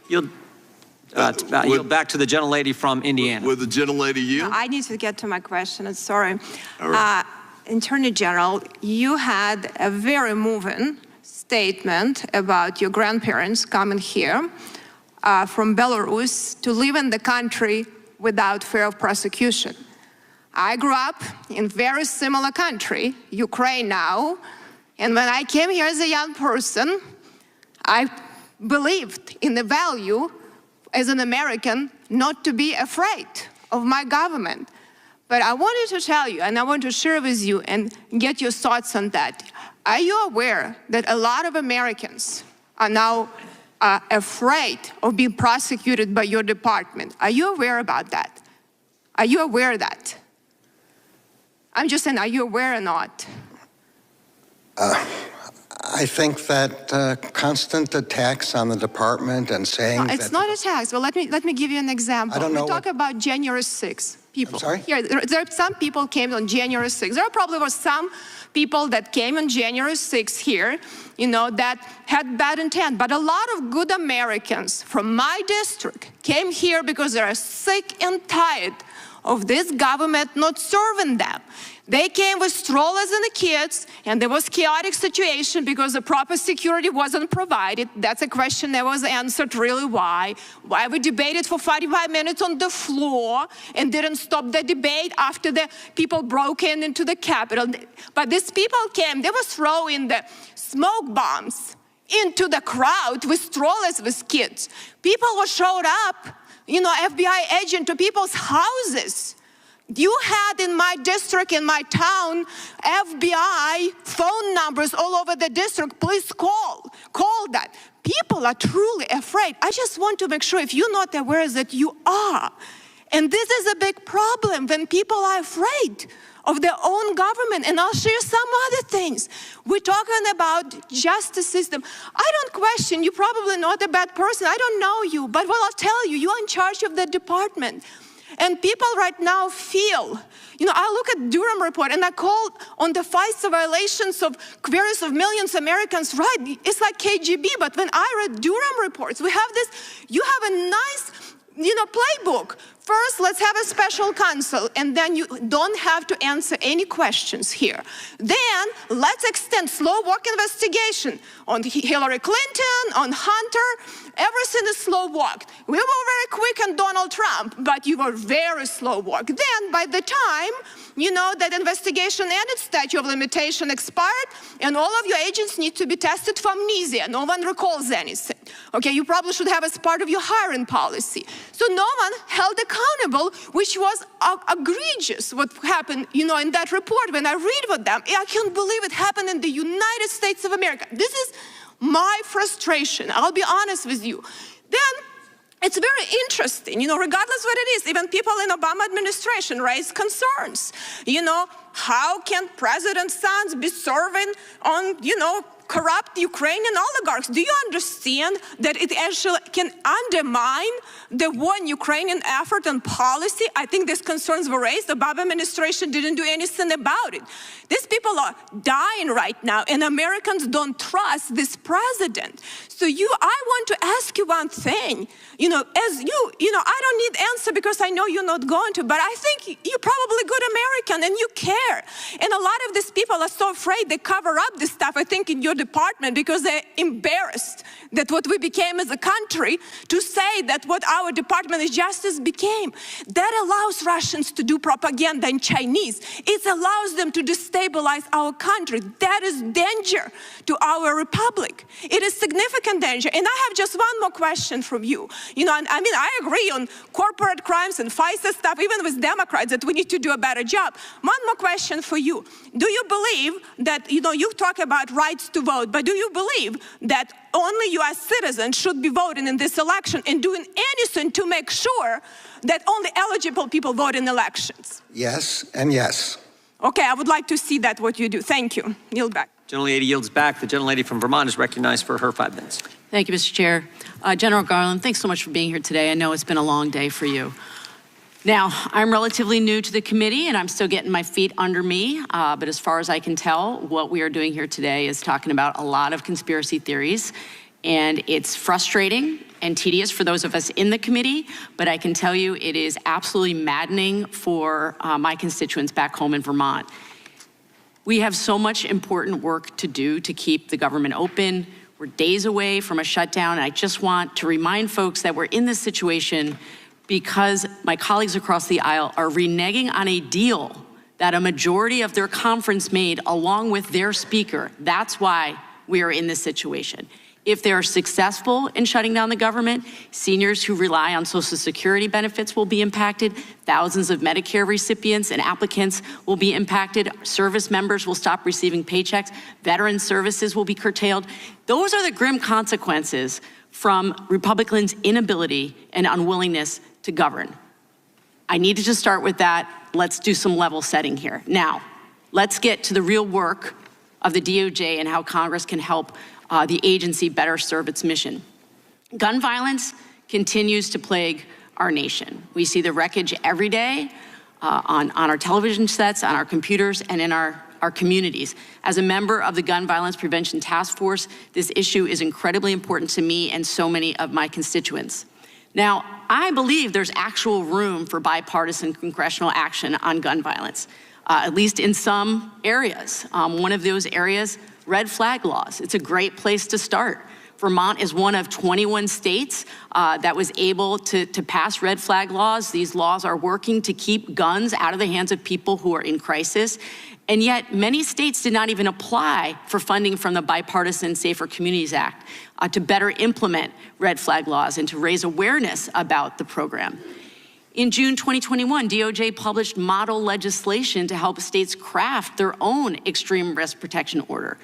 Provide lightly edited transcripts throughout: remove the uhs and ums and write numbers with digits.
Yield back to the gentlelady from Indiana. Will the gentlelady yield? I need to get to my question. Sorry. All right. Attorney General, you had a very moving statement about your grandparents coming here from Belarus to live in the country without fear of prosecution. I grew up in a very similar country, Ukraine now, and when I came here as a young person, I believed in the value as an American not to be afraid of my government. But I wanted to tell you, and I want to share with you and get your thoughts on that. Are you aware that a lot of Americans are now afraid of being prosecuted by your department? Are you aware about that? Are you aware of that? I'm just saying, are you aware or not? I think that constant attacks on the department and saying no, it's not attacks. Well, let me give you an example. I don't know. We talk about January 6th. People. I'm sorry? Here, there are some people came on January 6th. There probably were some people that came on January 6th here, you know, that had bad intent. But a lot of good Americans from my district came here because they are sick and tired of this government not serving them. They came with strollers and the kids, and there was chaotic situation because the proper security wasn't provided. That's a question that was answered really why. Why we debated for 45 minutes on the floor and didn't stop the debate after the people broke into the Capitol. But these people came, they were throwing the smoke bombs into the crowd with strollers with kids. People were showed up, you know, FBI agent to people's houses. You had in my district, in my town, FBI phone numbers all over the district. Please call that. People are truly afraid. I just want to make sure if you're not aware that you are. And this is a big problem when people are afraid of their own government. And I'll share some other things. We're talking about justice system. I don't question, you're probably not a bad person. I don't know you, but what I'll tell you, you're in charge of the department. And people right now feel, you know, I look at Durham report and I called on the FISA violations of queries of millions of Americans, right? It's like KGB, but when I read Durham reports, we have this, you have a nice, you know, playbook. First, let's have a special counsel, and then you don't have to answer any questions here. Then, let's extend slow walk investigation on Hillary Clinton, on Hunter. Everything is slow walk. We were very quick on Donald Trump, but you were very slow walk. Then, by the time, you know, that investigation and its statute of limitation expired, and all of your agents need to be tested for amnesia. No one recalls anything. Okay, you probably should have as part of your hiring policy. So no one held accountable, which was egregious what happened, you know, in that report. When I read about them, I can't believe it happened in the United States of America. This is my frustration. I'll be honest with you. Then it's very interesting, you know, regardless what it is, even people in Obama administration raised concerns. You know, how can President's sons be serving on, you know, corrupt Ukrainian oligarchs? Do you understand that it actually can undermine the one Ukrainian effort and policy? I think these concerns were raised. The Obama administration didn't do anything about it. These people are dying right now, and Americans don't trust this president. So I want to ask you one thing. You know, as you know, I don't need answer because I know you're not going to, but I think you're probably a good American and you care. And a lot of these people are so afraid they cover up this stuff, I think, in your department because they're embarrassed that what we became as a country to say that what our Department of Justice became. That allows Russians to do propaganda in Chinese. It allows them to destabilize our country. That is danger to our republic. It is significant danger. And I have just one more question from you. You know, I mean, I agree on corporate crimes and FISA stuff, even with Democrats, that we need to do a better job. One more question for you. Do you believe that, you know, you talk about rights to vote, but do you believe that only U.S. citizens should be voting in this election and doing anything to make sure that only eligible people vote in elections? Yes and yes. Okay, I would like to see that, what you do. Thank you. Yield back. Gentlelady yields back. The gentlelady from Vermont is recognized for her 5 minutes. Thank you, Mr. Chair. General Garland, thanks so much for being here today. I know it's been a long day for you. Now, I'm relatively new to the committee and I'm still getting my feet under me, but as far as I can tell, what we are doing here today is talking about a lot of conspiracy theories, and it's frustrating and tedious for those of us in the committee, but I can tell you it is absolutely maddening for my constituents back home in Vermont. We have so much important work to do to keep the government open. We're days away from a shutdown, and I just want to remind folks that we're in this situation because my colleagues across the aisle are reneging on a deal that a majority of their conference made along with their speaker. That's why we are in this situation. If they are successful in shutting down the government, seniors who rely on Social Security benefits will be impacted. Thousands of Medicare recipients and applicants will be impacted. Service members will stop receiving paychecks. Veteran services will be curtailed. Those are the grim consequences from Republicans' inability and unwillingness to govern. I needed to start with that. Let's do some level setting here. Now, let's get to the real work of the DOJ and how Congress can help the agency better serve its mission. Gun violence continues to plague our nation. We see the wreckage every day on our television sets, on our computers, and in our communities. As a member of the Gun Violence Prevention Task Force, this issue is incredibly important to me and so many of my constituents. Now, I believe there's actual room for bipartisan congressional action on gun violence, at least in some areas. One of those areas, red flag laws. It's a great place to start. Vermont is one of 21 states that was able to pass red flag laws. These laws are working to keep guns out of the hands of people who are in crisis. And yet many states did not even apply for funding from the Bipartisan Safer Communities Act to better implement red flag laws and to raise awareness about the program. In June 2021, DOJ published model legislation to help states craft their own extreme risk protection order.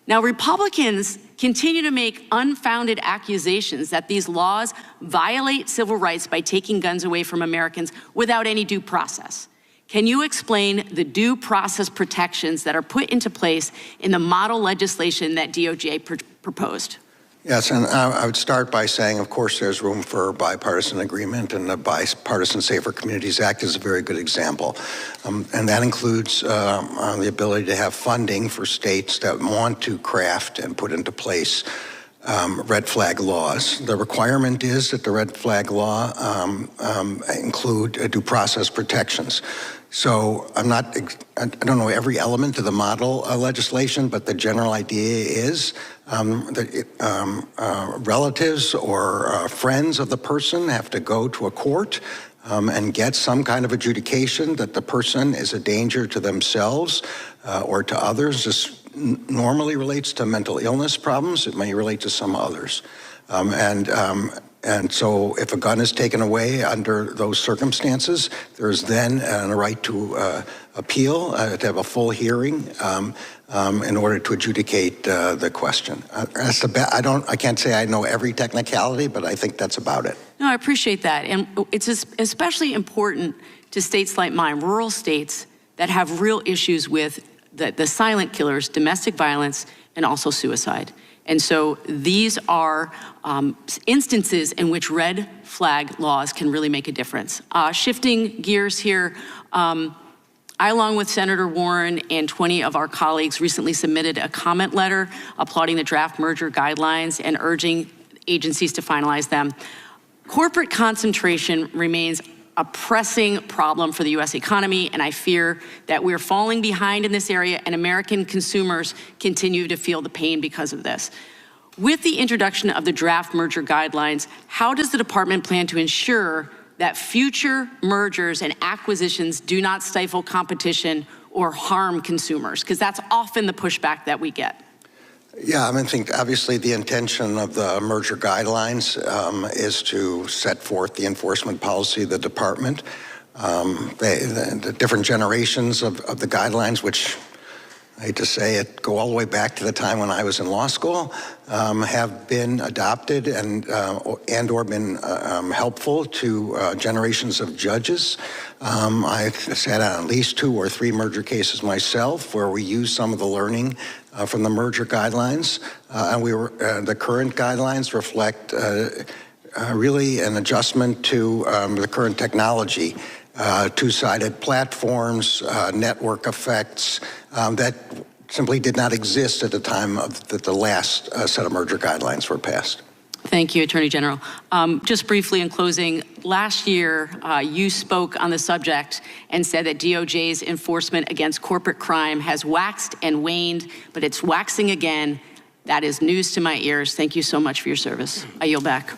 Now, Republicans continue to make unfounded accusations that these laws violate civil rights by taking guns away from Americans without any due process. Can you explain the due process protections that are put into place in the model legislation that DOJ proposed? Yes, and I would start by saying, of course, there's room for bipartisan agreement, and the Bipartisan Safer Communities Act is a very good example. And that includes the ability to have funding for states that want to craft and put into place red flag laws. The requirement is that the red flag law include due process protections. So I don't know every element of the model legislation, but the general idea is that relatives or friends of the person have to go to a court and get some kind of adjudication that the person is a danger to themselves or to others. This normally relates to mental illness problems. It may relate to some others. And so if a gun is taken away under those circumstances, there's then a right to appeal, to have a full hearing in order to adjudicate the question. I can't say I know every technicality, but I think that's about it. No, I appreciate that. And it's especially important to states like mine, rural states that have real issues with the silent killers, domestic violence, and also suicide. And so these are instances in which red flag laws can really make a difference. Shifting gears here, I, along with Senator Warren and 20 of our colleagues, recently submitted a comment letter applauding the draft merger guidelines and urging agencies to finalize them. Corporate concentration remains a pressing problem for the U.S. economy, and I fear that we're falling behind in this area, and American consumers continue to feel the pain because of this. With the introduction of the draft merger guidelines, how does the department plan to ensure that future mergers and acquisitions do not stifle competition or harm consumers? Because that's often the pushback that we get. Yeah, I think obviously the intention of the merger guidelines is to set forth the enforcement policy of the department. The different generations of the guidelines, which I hate to say it, go all the way back to the time when I was in law school, have been adopted and or been helpful to generations of judges. I've sat on at least 2 or 3 merger cases myself where we use some of the learning from the merger guidelines, and the current guidelines reflect really an adjustment to the current technology, two-sided platforms, network effects that simply did not exist at the time that the last set of merger guidelines were passed. Thank you, Attorney General. Just briefly in closing, last year you spoke on the subject and said that DOJ's enforcement against corporate crime has waxed and waned, but it's waxing again. That is news to my ears. Thank you so much for your service. I yield back.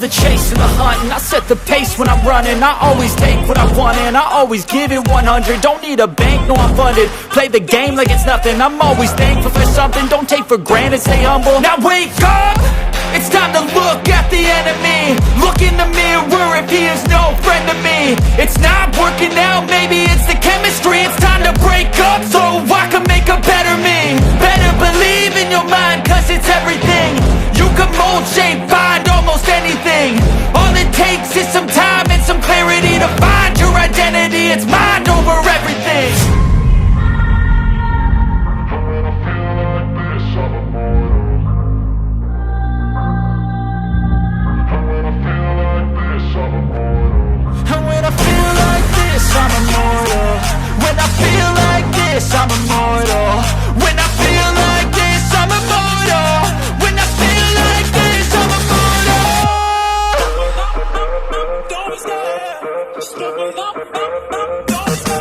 the chase and the hunt, and I set the pace when I'm running. I always take what I want and I always give it 100. Don't need a bank, no I'm funded. Play the game like it's nothing. I'm always thankful for something. Don't take for granted, stay humble. Now wake up! It's time to look at the enemy. Look in the mirror if he is no friend to me. It's not working out, maybe it's the chemistry. It's time to break up so I can make a better me. Better believe in your mind, cause it's everything. You can mold, shape, find almost anything. All it takes is some time and some clarity to find your identity. It's mind over everything. And when I feel like this, I'm immortal. When I feel like this, I'm immortal. When I feel like this, I'm immortal. When I feel like this, I'm immortal. Don't stop. Just look up. Don't stop.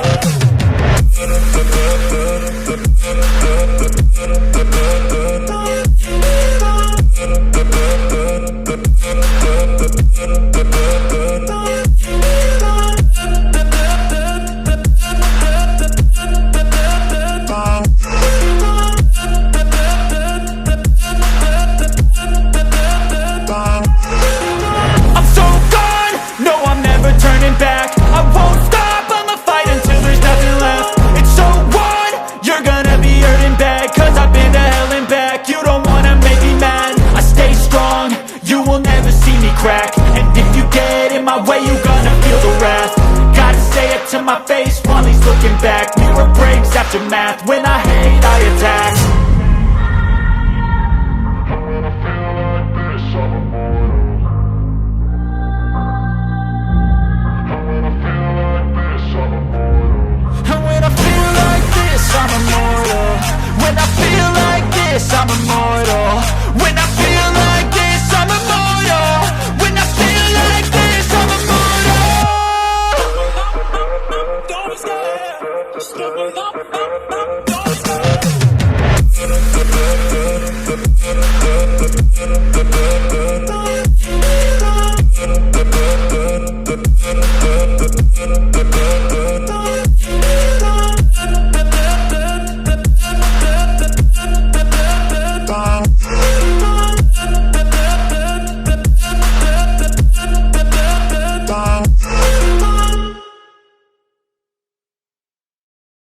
Crack. And if you get in my way, you gonna feel the wrath. Gotta say it to my face while he's looking back. Mirror breaks after math. When I hate, I attack. And when I feel like this, I'm immortal. When I feel like this, I'm immortal. When I feel like this, I'm immortal. When I feel like this, I'm immortal. Don't stop. Just look up. Don't stop.